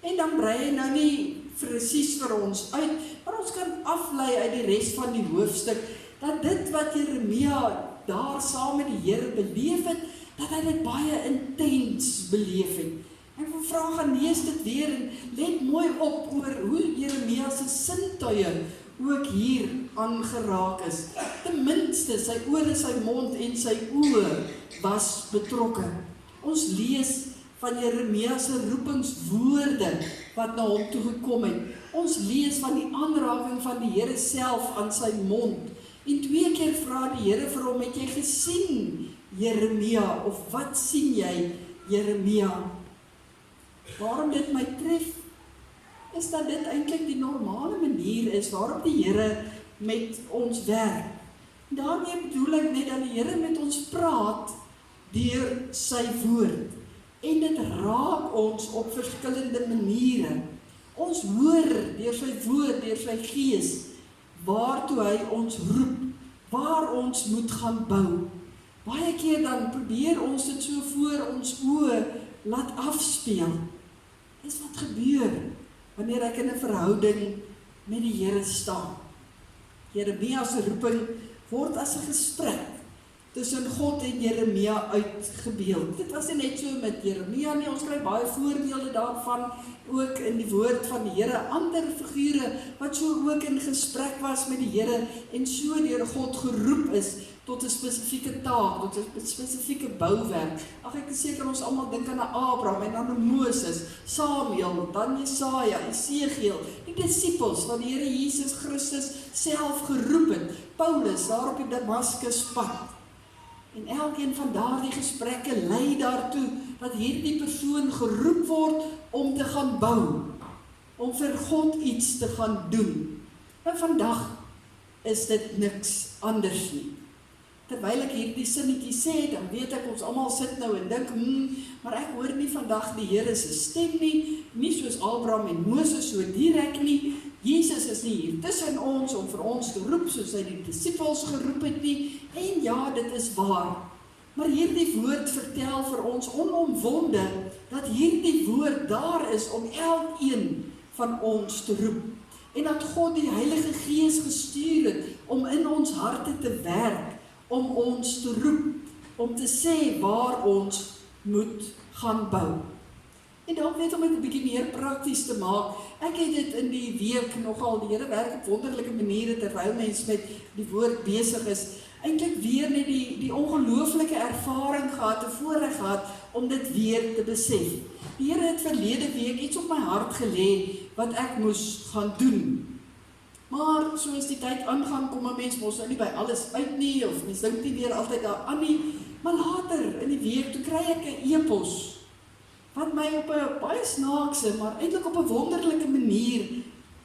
Speaker 1: En dan brei hy nou nie presies vir ons uit, maar ons kan aflei uit die res van die hoofstuk dat dit wat Jeremia daar saam met die Here beleef het, dat hy dit baie intens beleef het. En ek wil vra, gaan lees dit weer en let mooi op oor hoe Jeremia se sintuie ook hier aangeraak is. Ten minste, sy ore, sy mond en sy oë was betrokke. Ons lees van Jeremia se roepingswoorde wat na hom toe gekom het. Ons lees van die aanraking van die Here self aan sy mond. En 2 keer vra die Here vir hom, het jy gesien, Jeremia, of wat sien jy, Jeremia? Waarom dit my tref, is dat dit eintlik die normale manier is waarop die Here met ons werk. Daarmee bedoel ek net dat die Here met ons praat deur sy woord. En dit raak ons op verskillende maniere. Ons hoor deur sy woord, deur sy gees, waartoe hy ons roep, waar ons moet gaan bou. Baie keer dan probeer ons dit so voor ons oë laat afspeel. Dis wat gebeur wanneer ek in 'n verhouding met die Here staan. Jeremia se roeping word as 'n gesprek tussen God en Jeremia uitgebeeld. Dit was nie net so met Jeremia nie, ons kry baie voorbeelde daarvan, ook in die woord van die Here, ander figure wat so ook in gesprek was met die Here en so deur God geroep is tot 'n spesifieke taak, tot 'n spesifieke bouwerk. Ag, ek is seker ons almal dink aan Abraham en aan Moses, Samuel, dan Jesaja, Esegiel, die disippels wat die Here Jesus Christus self geroep het, Paulus daar op die Damaskuspad. En elkeen van daardie gesprekke lei daartoe dat hierdie persoon geroep word om te gaan bou, om vir God iets te gaan doen. En vandag is dit niks anders nie. Terwyl ek hierdie sinnetjie sê, dan weet ek ons almal sit nou en dink, maar ek hoor nie vandag die Here se stem nie soos Abraham en Moses so direk nie. Jesus is nie hier tussen ons om vir ons te roep soos hy die disippels geroep het nie. En ja, dit is waar. Maar hierdie woord vertel vir ons onomwonde dat hierdie woord daar is om elkeen van ons te roep. En dat God die Heilige Gees gestuur het om in ons harte te werk, om ons te roep, om te sê waar ons moet gaan bou. En dan weet om dit 'n bietjie meer prakties te maak, ek het dit in die week nogal, die Here werk op wonderlike maniere terwyl mens met die woord besig is, eintlik weer net die ongelooflike ervaring gehad, 'n voorreg gehad, om dit weer te besef. Die Here het verlede week iets op my hart gelê, wat ek moes gaan doen. Maar soos die tyd aangaan, kom 'n mens mos nou nie by alles uit nie, of mens dink nie weer altyd daaraan nie, maar later in die week, toe kry ek 'n e-pos, wat my op 'n baie snaakse, maar eintlik op 'n wonderlike manier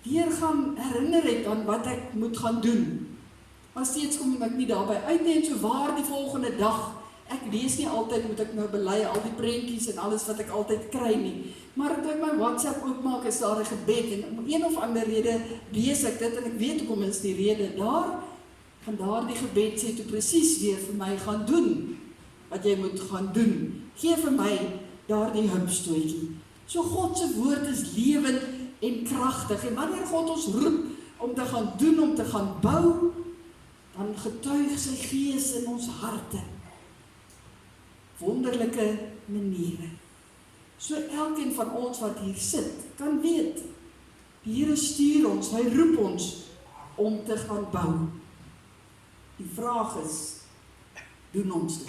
Speaker 1: weer gaan herinner het aan wat ek moet gaan doen. Maar steeds kom ek nie daarby uit nie, en so waar die volgende dag, ek lees nie altyd, moet ek nou bely, al die prentjies en alles wat ek altyd kry nie, maar toe ek my WhatsApp oopmaak, is daar 'n gebed, en om een of ander rede lees ek dit, en ek weet hoekom is die rede daar, van daardie gebed sê toe presies weer vir my, gaan doen wat jy moet gaan doen, gee vir my daardie hupstootjie. So God se woord is lewend en kragtig, en wanneer God ons roep om te gaan doen, om te gaan bou, dan getuig sy Gees in ons harte. Wonderlike maniere. So elkeen van ons wat hier sit, kan weet, die Here stuur ons, hy roep ons om te gaan bou. Die vraag is, doen ons dit?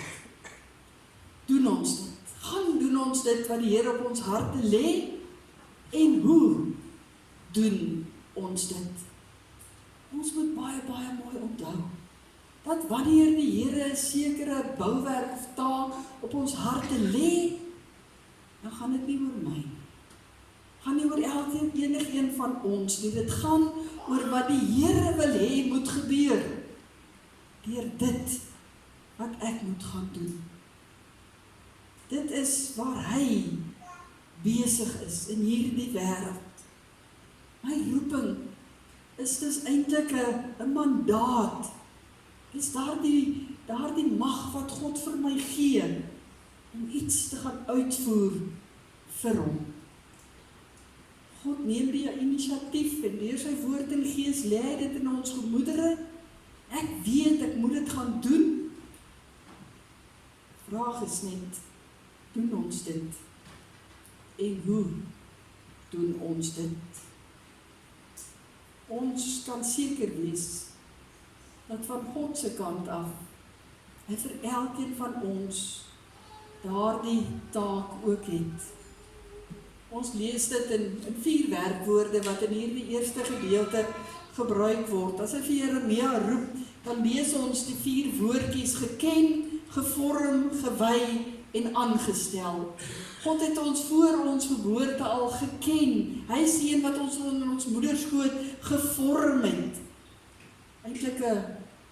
Speaker 1: Doen ons dit? Gaan doen ons dit wat die Here op ons harte lê? En hoe doen ons dit? Ons moet baie mooi onthou, dat wanneer die Here 'n sekere bouwerk of taak op ons harte lê, dan gaan dit nie oor my. Gaan nie oor enigeen van ons nie. Dit gaan oor wat die Here wil hê moet gebeur, deur dit wat ek moet gaan doen. Dit is waar hy besig is in hierdie wêreld. My roeping is dus eintlik 'n mandaat. Dis daardie mag wat God vir my gee, om iets te gaan uitvoer vir hom. God neem die inisiatief en deur sy woord en gees lê dit in ons gemoedere. Ek weet, ek moet dit gaan doen. Vraag is net, doen ons dit? En hoe doen ons dit? Ons kan seker wees, dat van God se kant af, hy vir elkeen van ons, daardie taak ook het. Ons lees dit in 4 werkwoorde, wat in hierdie eerste gedeelte gebruik word. As hy vir Jeremia roep, dan lees ons die 4 woordjies, geken, gevorm, gewy en aangestel. God het ons voor ons geboorte al geken. Hy is die een wat ons in ons moederskoot gevorm het. Eintlik 'n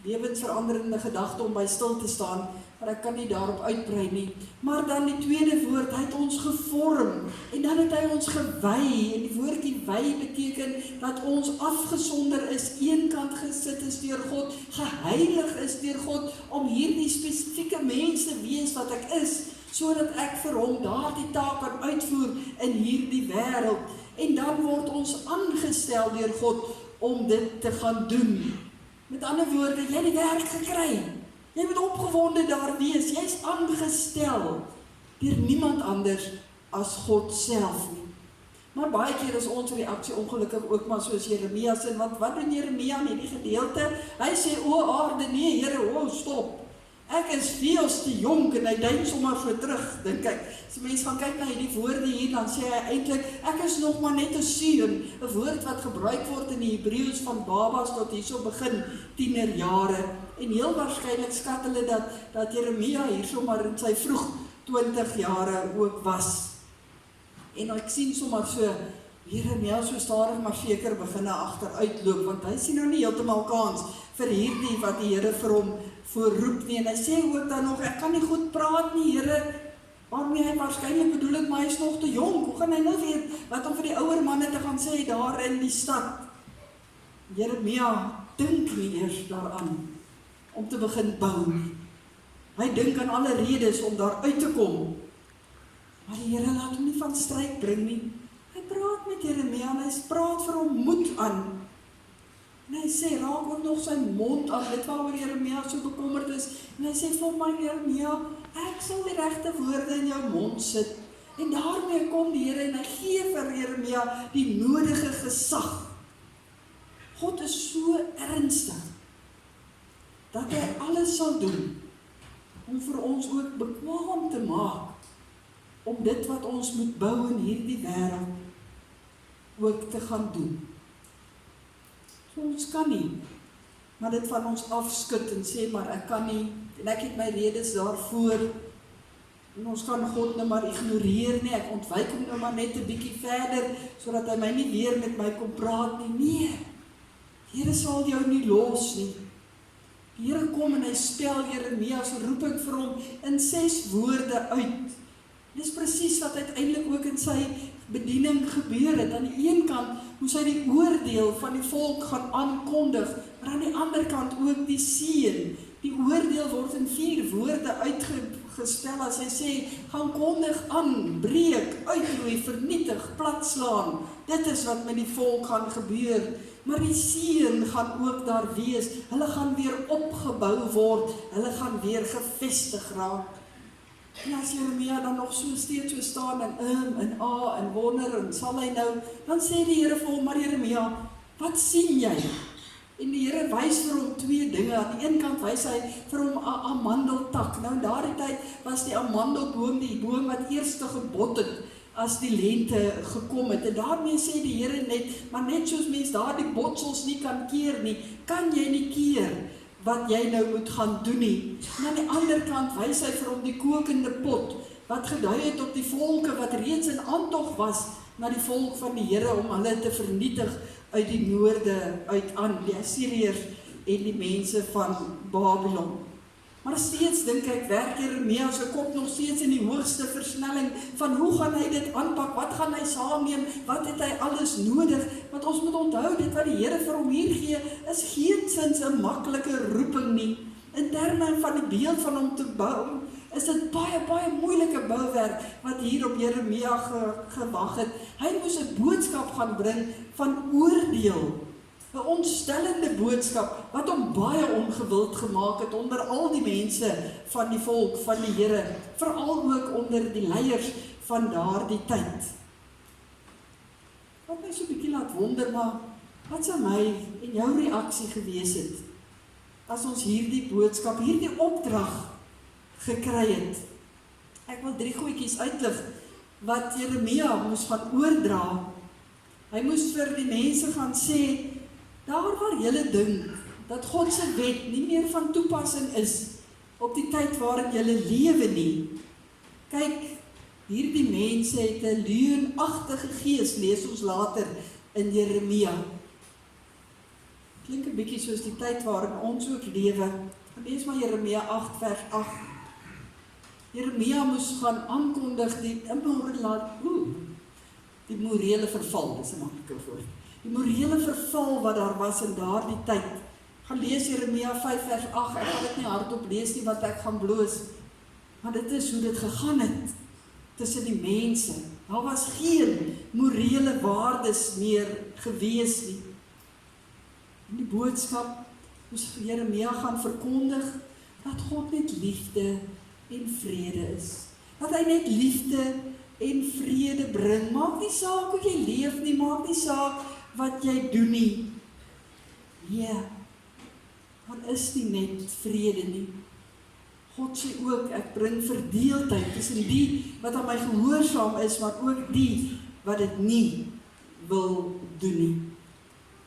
Speaker 1: lewensveranderende gedagte om by stil te staan, maar ek kan nie daarop uitbrei nie. Maar dan die tweede woord, hy het ons gevorm, en dan het hy ons gewy, en die woordjie wy beteken, dat ons afgesonder is, eenkant gesit is deur God, geheilig is deur God, om hierdie spesifieke mens te wees wat ek is, sodat ek vir hom daardie taak kan uitvoer in hierdie wêreld. En dan word ons aangestel deur God om dit te gaan doen. Met ander woorde, jy het die werk gekry. Jy moet opgewonde daar wees. Jy's aangestel deur niemand anders as God self nie. Maar baie keer is ons reaksie ongelukkig ook maar soos Jeremia se, want wat doen Jeremia in hierdie gedeelte? Hy sê, o aarde, nee Here, stop. Ek is veel te jonk, en hy dink sommer so terug, dink ek. As mense gaan kyk na hierdie woorde hier, dan sê hy eintlik, ek is nog maar net 'n seun, 'n woord wat gebruik word in die Hebreëus van babas tot hierso begin tienerjare. En heel waarskynlik skat hulle dat Jeremia hierso maar in sy vroeg 20 jare ook was. En ek sien sommer so, Jeremia so stadig maar seker begin agteruitloop, want hy sien nou nie heeltemal kans vir hierdie wat die Here vir hom voorroep nie. En hy sê ook dan nog, ek kan nie goed praat nie, Here, waarmee hy waarskynlik bedoel het, maar hy is nog te jonk. Hoe gaan hy nou weet wat om vir die ouer manne te gaan sê daar in die stad? Jeremia dink nie eers daaraan om te begin bou nie. Hy dink aan alle redes om daar uit te kom. Maar die Here laat hom nie van stryd bring nie. Hy praat met Jeremia en hy praat vir hom moed aan. En hy sê, raak ook nog sy mond aan, dit waaroor Jeremia so bekommerd is. En hy sê vir my, Jeremia, ek sal die regte woorde in jou mond sit. En daarmee kom die Here en hy gee vir Jeremia die nodige gesag. God is so ernstig, dat hy alles sal doen, om vir ons ook bekwaam te maak, om dit wat ons moet bou in hierdie wêreld, ook te gaan doen. So ons kan nie, maar dit van ons afskud en sê, maar ek kan nie, en ek het my redes daarvoor, en ons kan God nou maar ignoreer nie, ek ontwyk hom nou maar net 'n bietjie verder, sodat hy my nie weer met my kom praat nie. Nee, die Here sal jou nie los nie. Die Here kom en hy spel Jeremia, so roep ek vir hom in 6 woorde uit. Dis presies wat uiteindelik ook in sy bediening gebeur het. Aan die een kant moes hy die oordeel van die volk gaan aankondig, maar aan die ander kant ook die seën. Die oordeel word in 4 woorde uitgestel as hy sê, gaan kondig aan, breek, uitroei, vernietig, platslaan. Dit is wat met die volk gaan gebeur. Maar die seën gaan ook daar wees. Hulle gaan weer opgebou word. Hulle gaan weer gevestig raak. En as Jeremia dan nog so steeds so staan en a en wonder en sal hy nou, dan sê die Here vir hom, maar Jeremia, wat sien jy? En die Here wys vir hom 2 dinge. Aan die een kant wys hy vir hom 'n amandeltak. Nou in daardie tyd was die amandelboom die boom wat eers gebot het as die lente gekom het. En daarmee sê die Here net, maar net soos mens daardie botsels nie kan keer nie, kan jy nie keer wat jy nou moet gaan doen nie. En aan die ander kant wys hy vir hom die kokende pot, wat gedui het op die volke wat reeds in aantog was, na die volk van die Here om hulle te vernietig uit die noorde uit aan, die Assiriërs en die mense van Babylon. Maar steeds dink ek, werk Jeremia se kop nog steeds in die hoogste versnelling van hoe gaan hy dit aanpak, wat gaan hy saamneem, wat het hy alles nodig, want ons moet onthou, dit wat die Here vir hom hier gee, is geensins 'n maklike roeping nie. In terme van die beeld van hom te bou, is dit baie moeilike bouwerk wat hier op Jeremia gewag het. Hy moes 'n boodskap gaan bring van oordeel. 'n ontstellende boodskap, wat hom baie ongewild gemaak het onder al die mense van die volk, van die Here, veral ook onder die leiers van daardie tyd. Wat my so 'n bietjie laat wonder, maar wat sou my en jou reaksie gewees het, as ons hierdie boodskap, hierdie opdrag gekry het? Ek wil 3 goedjies uitlig, wat Jeremia moes gaan oordra. Hy moes vir die mense gaan sê, daar waar julle dink, dat God se wet nie meer van toepassing is, op die tyd waarin julle lewe nie. Kyk, hierdie mense het 'n leuenagtige gees, lees ons later in Jeremia. Klink 'n bietjie soos die tyd waarin ons ook lewe. Lees maar Jeremia 8 vers 8. Jeremia moes gaan aankondig die morele verval, dis 'n maklike woord. Die morele verval wat daar was in daardie tyd. Gaan lees Jeremia 5 vers 8, ek gaan dit nie hardop lees nie, want ek gaan bloos. Maar dit is hoe dit gegaan het tussen die mense. Daar was geen morele waardes meer gewees nie. En die boodskap moes Jeremia gaan verkondig, dat God net liefde en vrede is. Dat hy net liefde en vrede bring. Maak nie saak hoe jy leef nie, maak nie saak wat jy doen nie. Ja, dan is nie net vrede nie. God sê ook, ek bring verdeeldheid tussen die wat aan my gehoorsaam is, maar ook die wat dit nie wil doen nie.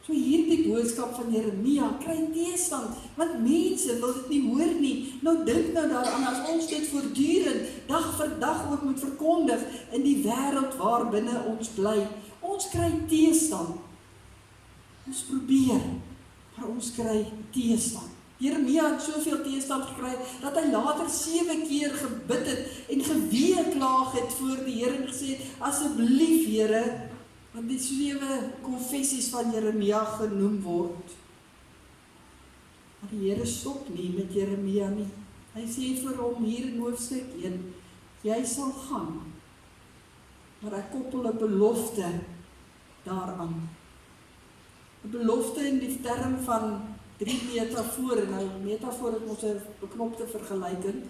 Speaker 1: So hierdie boodskap van Jeremia kry teestand, want mense wil dit nie hoor nie. Nou dink nou daaraan, as ons dit voortdurend, dag vir dag ook moet verkondig in die wêreld waar binne ons bly. Ons kry teestand. Ons probeer, maar ons kry teestand. Jeremia het soveel teestand gekry, dat hy later 7 keer gebid het en geweeklaag het voor die Here en gesê het, asseblief Here, want die 7 konfessies van Jeremia genoem word. Maar die Here stop nie met Jeremia nie. Hy sê vir hom hier in hoofstuk 1, jy sal gaan, maar ek koppel 'n belofte daaraan. 'n Belofte in die term van 3 metafore, nou metafoor het ons 'n beknopte vergelyking,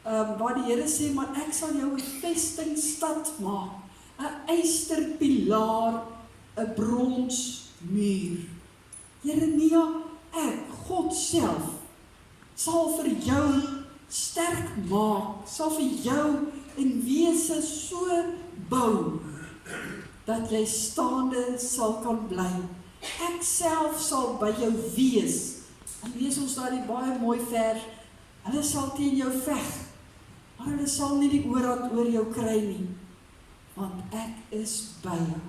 Speaker 1: waar die Here sê, maar ek sal jou 'n vestingstad maak, 'n ysterpilaar, 'n bronsmuur. Jeremia, ek, God self, sal vir jou sterk maak, sal vir jou in wese so bou, dat jy staande sal kan bly. Ek self sal by jou wees. En lees ons daar die baie mooi vers, hulle sal teen jou veg, maar hulle sal nie die oorhand oor jou kry nie, want ek is by jou.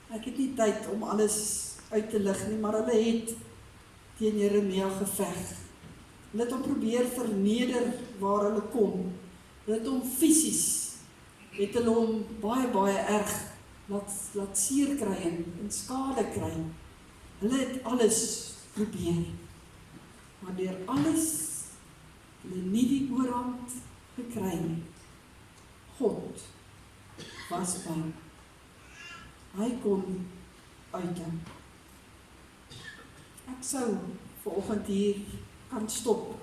Speaker 1: Ek het nie tyd om alles uit te lig nie, maar hulle het teen Jeremia geveg. Hulle het hom probeer verneder waar hulle kon. Hulle het hom fisies, het hulle hom baie erg laat seer kry en skade kry. Hulle het alles probeer. Maar deur alles, hulle nie die oorhand gekry nie. God was by hom. Hy kon uithou. Ek sou vanoggend hier kan stop,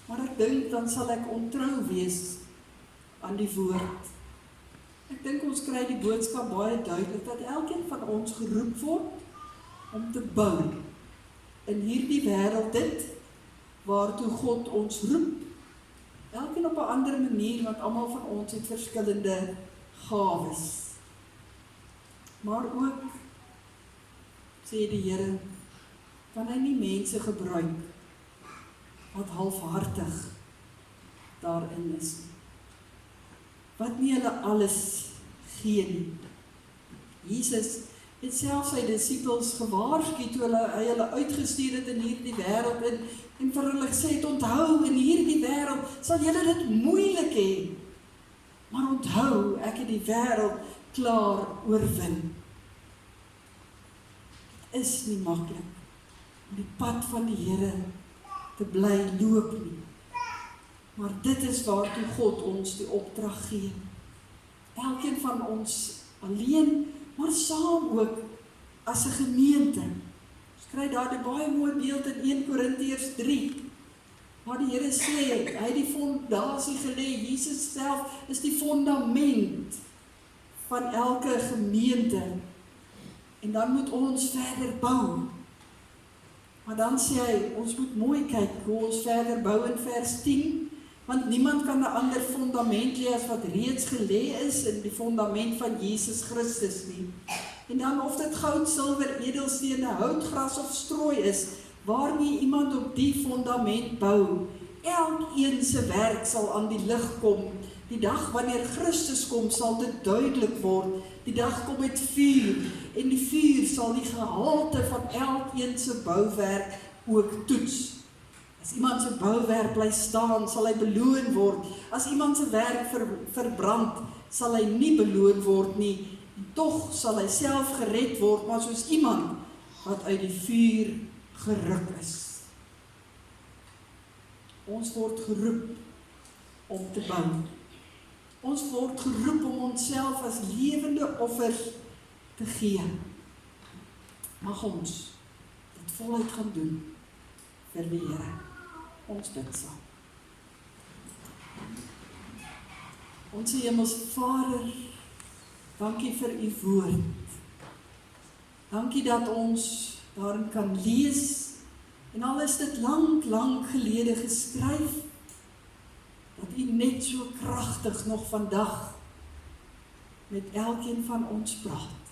Speaker 1: maar ek dink dan sal ek ontrou wees aan die woord. Ek dink ons kry die boodskap baie duidelik, dat elkeen van ons geroep word om te bou in hierdie wêreld dit, waartoe God ons roep. Elkeen op 'n ander manier, want almal van ons het verskillende gawes. Maar ook, sê die Here, kan hy nie mense gebruik wat halfhartig daarin is nie. Wat nie hulle alles gee nie. Jesus het self sy disippels gewaarsku toe hy hulle uitgestuur het in hierdie wêreld en vir hulle gesê het, onthou, in hierdie wêreld sal julle dit moeilik hê. Maar onthou, ek het die wêreld klaar oorwin. Dit is nie maklik om die pad van die Here te bly loop nie. Maar dit is waartoe God ons die opdrag gee. Elkeen van ons alleen, maar saam ook as 'n gemeente. Ons kry daar die baie mooi beeld in 1 Korintiërs 3, waar die Here sê, hy het die fondasie gelê, Jesus self is die fondament van elke gemeente, en dan moet ons verder bou. Maar dan sê hy, ons moet mooi kyk hoe ons verder bou in vers 10, want niemand kan 'n ander fondament lê as wat reeds gelê is in die fondament van Jesus Christus nie. En dan of dit goud, silwer, edelstene, hout, gras of strooi is, waarmee iemand op die fondament bou, elkeen se werk sal aan die lig kom. Die dag wanneer Christus kom, sal dit duidelik word. Die dag kom met vuur, en die vuur sal die gehalte van elkeen se bouwerk ook toets. As iemand se bouwerk bly staan, sal hy beloon word. As iemand se werk verbrand, sal hy nie beloon word nie. Tog sal hy self gered word, maar soos iemand wat uit die vuur geruk is. Ons word geroep om te bou. Ons word geroep om onsself as lewende offers te gee. Mag ons dit voluit gaan doen vir die Here. Ons bid saam. Onse Hemelse Vader, dankie vir u woord. Dankie dat ons daarin kan lees, en al is dit lang gelede geskryf, dat u net so kragtig nog vandag met elkeen van ons praat.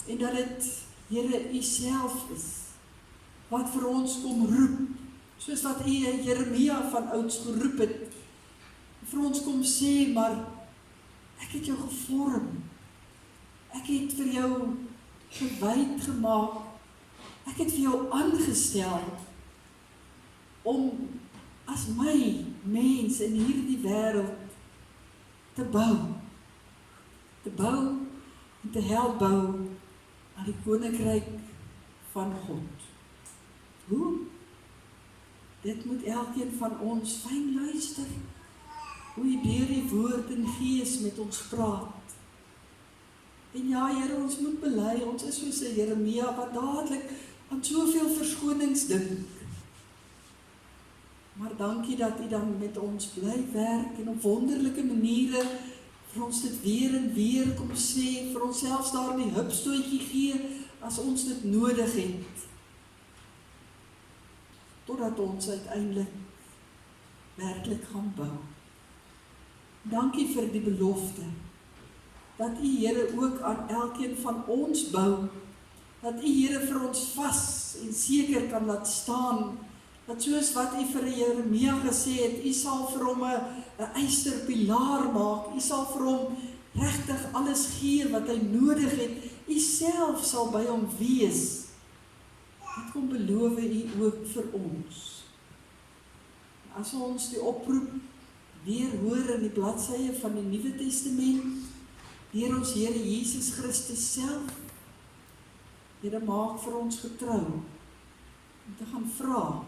Speaker 1: En dat dit, Here, u self is, wat vir ons kom roep, soos wat u Jeremia van ouds geroep het, vir ons kom sê, maar ek het jou gevorm, ek het vir jou gewyd gemaak, ek het vir jou aangestel, om as my mens in hierdie wêreld te bou en te help bou aan die koninkryk van God. Hoe? Dit moet elkeen van ons fyn luister, hoe hy deur die woord en gees met ons praat. En ja, Here, ons moet bely, ons is soos 'n Jeremia wat dadelik aan soveel verskonings dink. Maar dankie dat u dan met ons bly werk en op wonderlike maniere vir ons dit weer en weer kom sê, vir ons selfs daar die hupstootjie gee as ons dit nodig het. Totdat ons uiteindelik werklik gaan bou. Dankie vir die belofte dat u, Here, ook aan elkeen van ons bou, dat u, Here, vir ons vas en seker kan laat staan, dat soos wat u vir Jeremia gesê het, u sal vir hom 'n ysterpilaar maak, u sal vir hom regtig alles gee wat hy nodig het, u self sal by hom wees. Dit kom beloof u ook vir ons. As ons die oproep weer hoor in die bladsye van die Nuwe Testament, deur ons Here Jesus Christus self, Here, maak vir ons getrou, om te gaan vra,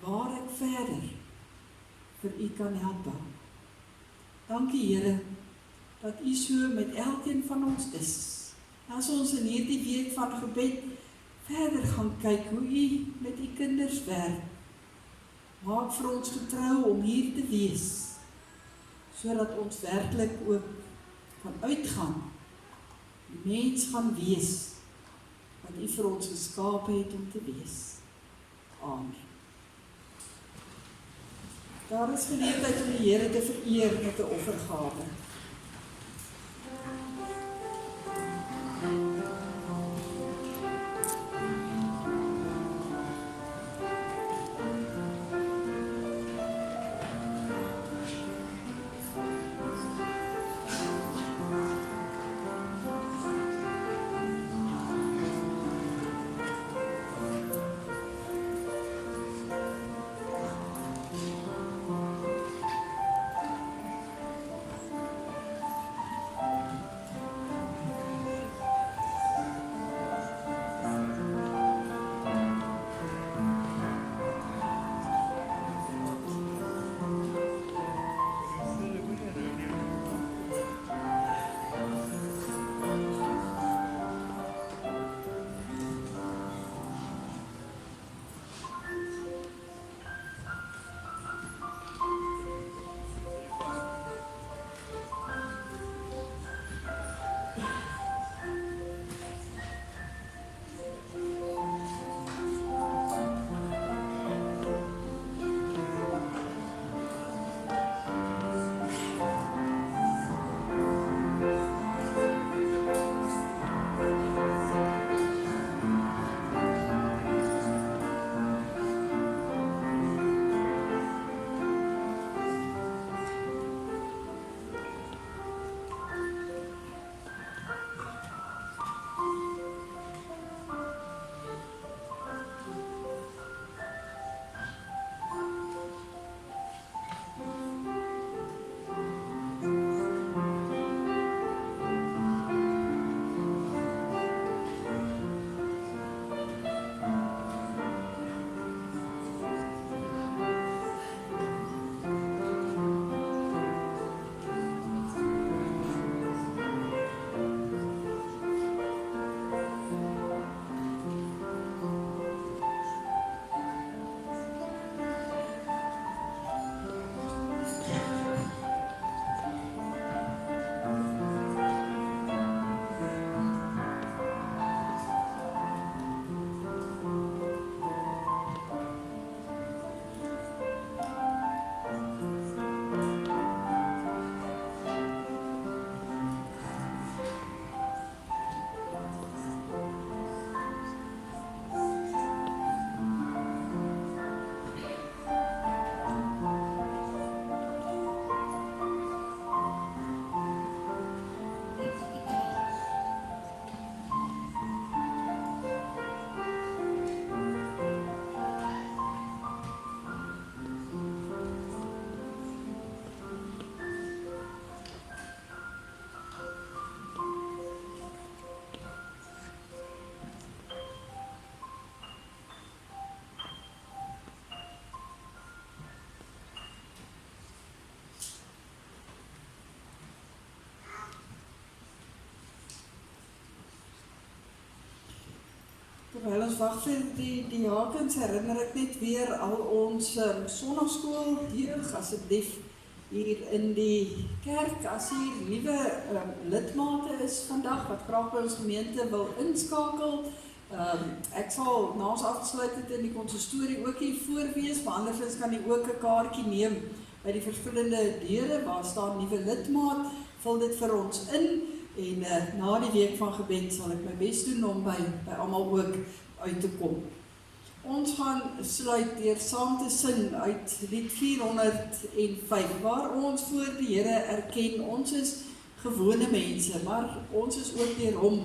Speaker 1: waar ek verder vir u kan help bou. Dankie, Here, dat u so met elkeen van ons is. As ons in hierdie week van gebed verder gaan kyk hoe u met u kinders werk, maak vir ons getrou om hier te wees, sodat ons werklik ook kan uitgaan, die mens gaan wees, wat u vir ons geskaap het om te wees. Amen. Daar is geleentheid om die Here te vereer met 'n offergawe. terwyl ons wag vir die Jakens, herinner ek net weer al ons sonnaskool jeug, asseblief hier in die kerk, as hier nuwe lidmate is vandag, wat graag by ons gemeente wil inskakel. Ek sal na ons afgesluit in die konsistorie ook hier voorwees, maar andersins kan jy ook 'n kaartjie neem by die verskillende deure, waar staan nuwe lidmaat, vul dit vir ons in, en na die week van gebed sal ek my bes doen om by almal ook uit te kom. Ons gaan sluit deur saam te sing uit lied 405, waar ons voor die Here erken, ons is gewone mense, maar ons is ook deur hom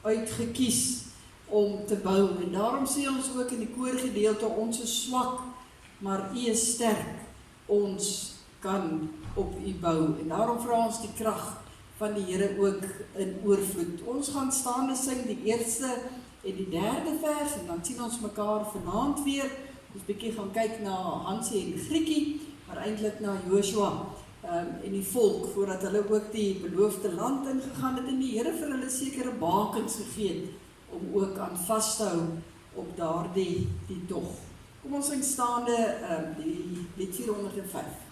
Speaker 1: uitgekies om te bou, en daarom sê ons ook in die koorgedeelte, ons is swak, maar U is sterk, ons kan op U bou, en daarom vra ons die krag van die Here ook in oorvloed. Ons gaan staande sing die eerste en die derde vers, en dan sien ons mekaar vanaand weer, ons bietjie gaan kyk na Hansie en Griekie, maar eintlik na Joshua en die volk, voordat hulle ook die beloofde land ingegaan het, en die Here vir hulle sekere bakens gegee, om ook aan vas te hou op daardie tog. Kom ons sing staande die lied 405.